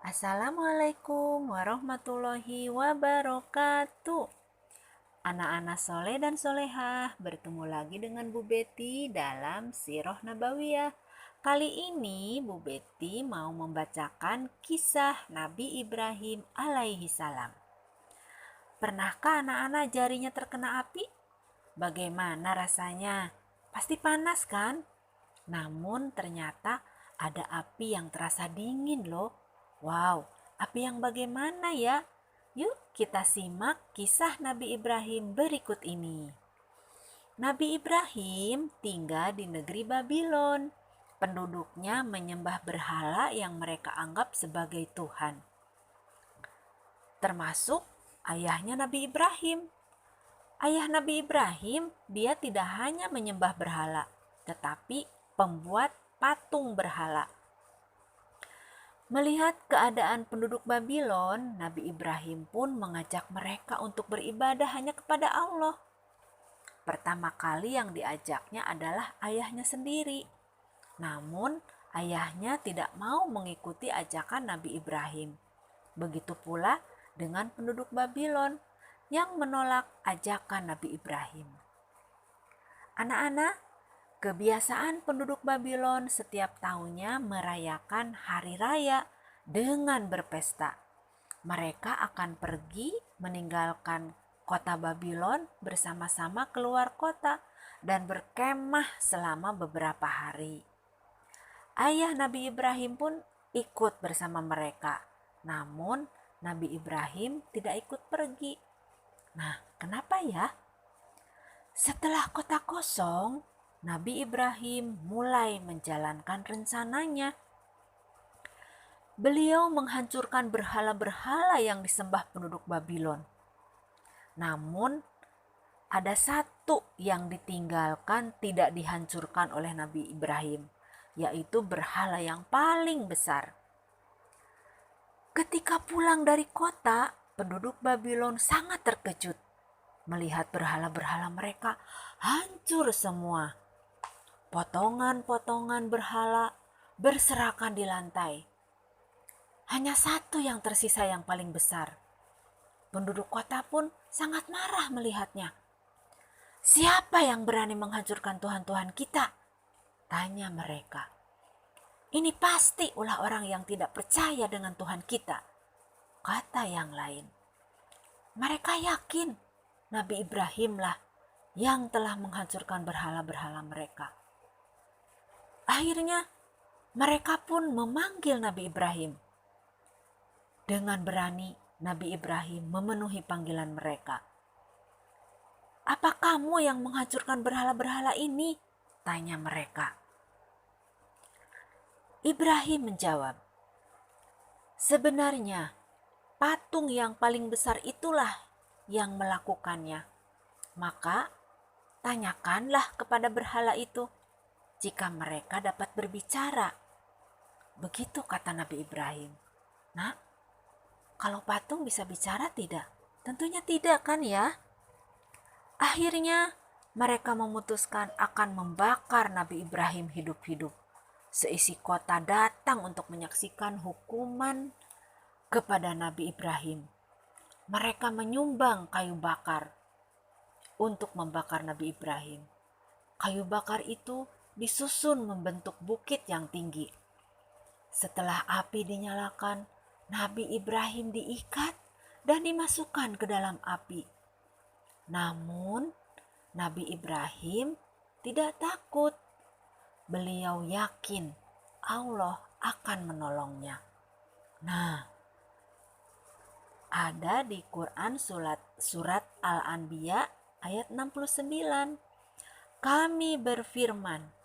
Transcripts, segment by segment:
Assalamualaikum warahmatullahi wabarakatuh. Anak-anak soleh dan solehah, bertemu lagi dengan Bu Betty dalam Sirah Nabawiyah. Kali ini Bu Betty mau membacakan kisah Nabi Ibrahim alaihi salam. Pernahkah anak-anak jarinya terkena api? Bagaimana rasanya? Pasti panas kan? Namun ternyata ada api yang terasa dingin loh. Wow, api yang bagaimana ya? Yuk kita simak kisah Nabi Ibrahim berikut ini. Nabi Ibrahim tinggal di negeri Babylon. Penduduknya menyembah berhala yang mereka anggap sebagai Tuhan. Termasuk ayahnya Nabi Ibrahim. Ayah Nabi Ibrahim, dia tidak hanya menyembah berhala, tetapi pembuat patung berhala. Melihat keadaan penduduk Babylon, Nabi Ibrahim pun mengajak mereka untuk beribadah hanya kepada Allah. Pertama kali yang diajaknya adalah ayahnya sendiri. Namun, ayahnya tidak mau mengikuti ajakan Nabi Ibrahim. Begitu pula dengan penduduk Babylon yang menolak ajakan Nabi Ibrahim. Anak-anak, kebiasaan penduduk Babylon setiap tahunnya merayakan hari raya dengan berpesta. Mereka akan pergi meninggalkan kota Babylon bersama-sama keluar kota dan berkemah selama beberapa hari. Ayah Nabi Ibrahim pun ikut bersama mereka. Namun Nabi Ibrahim tidak ikut pergi. Nah, kenapa ya? Setelah kota kosong, Nabi Ibrahim mulai menjalankan rencananya. Beliau menghancurkan berhala-berhala yang disembah penduduk Babylon. Namun, ada satu yang ditinggalkan tidak dihancurkan oleh Nabi Ibrahim, yaitu berhala yang paling besar. Ketika pulang dari kota, penduduk Babylon sangat terkejut melihat berhala-berhala mereka hancur semua. Potongan-potongan berhala berserakan di lantai. Hanya satu yang tersisa yang paling besar. Penduduk kota pun sangat marah melihatnya. Siapa yang berani menghancurkan Tuhan-Tuhan kita? Tanya mereka. Ini pasti ulah orang yang tidak percaya dengan Tuhan kita, kata yang lain. Mereka yakin Nabi Ibrahimlah yang telah menghancurkan berhala-berhala mereka. Akhirnya mereka pun memanggil Nabi Ibrahim. Dengan berani Nabi Ibrahim memenuhi panggilan mereka. Apa kamu yang menghancurkan berhala-berhala ini? Tanya mereka. Ibrahim menjawab, sebenarnya patung yang paling besar itulah yang melakukannya. Maka tanyakanlah kepada berhala itu jika mereka dapat berbicara. Begitu kata Nabi Ibrahim. Nah, kalau patung bisa bicara tidak? Tentunya tidak kan ya? Akhirnya mereka memutuskan akan membakar Nabi Ibrahim hidup-hidup. Seisi kota datang untuk menyaksikan hukuman kepada Nabi Ibrahim. Mereka menyumbang kayu bakar untuk membakar Nabi Ibrahim. Kayu bakar itu disusun membentuk bukit yang tinggi. Setelah api dinyalakan, Nabi Ibrahim diikat dan dimasukkan ke dalam api. Namun, Nabi Ibrahim tidak takut. Beliau yakin Allah akan menolongnya. Nah, ada di Quran surat Al-Anbiya ayat 69. Kami berfirman,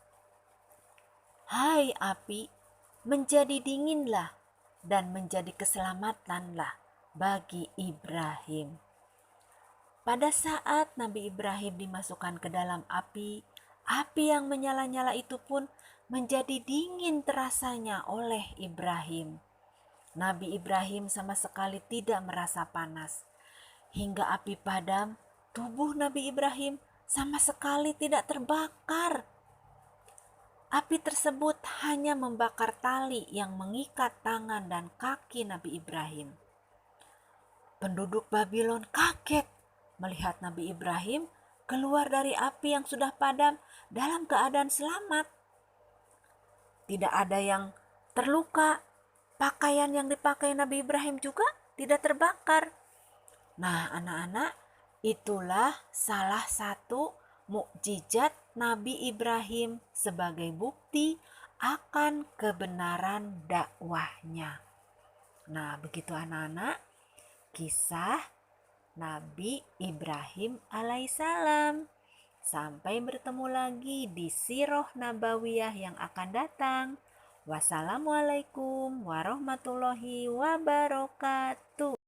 hai api, menjadi dinginlah dan menjadi keselamatanlah bagi Ibrahim. Pada saat Nabi Ibrahim dimasukkan ke dalam api yang menyala-nyala itu pun menjadi dingin terasanya oleh Ibrahim. Nabi Ibrahim sama sekali tidak merasa panas. Hingga api padam, tubuh Nabi Ibrahim sama sekali tidak terbakar. Api tersebut hanya membakar tali yang mengikat tangan dan kaki Nabi Ibrahim. Penduduk Babylon kaget melihat Nabi Ibrahim keluar dari api yang sudah padam dalam keadaan selamat. Tidak ada yang terluka. Pakaian yang dipakai Nabi Ibrahim juga tidak terbakar. Nah, anak-anak, itulah salah satu mukjizat Nabi Ibrahim sebagai bukti akan kebenaran dakwahnya. Nah, begitu anak-anak, kisah Nabi Ibrahim alaihissalam. Sampai bertemu lagi di Sirah Nabawiyah yang akan datang. Wassalamualaikum warahmatullahi wabarakatuh.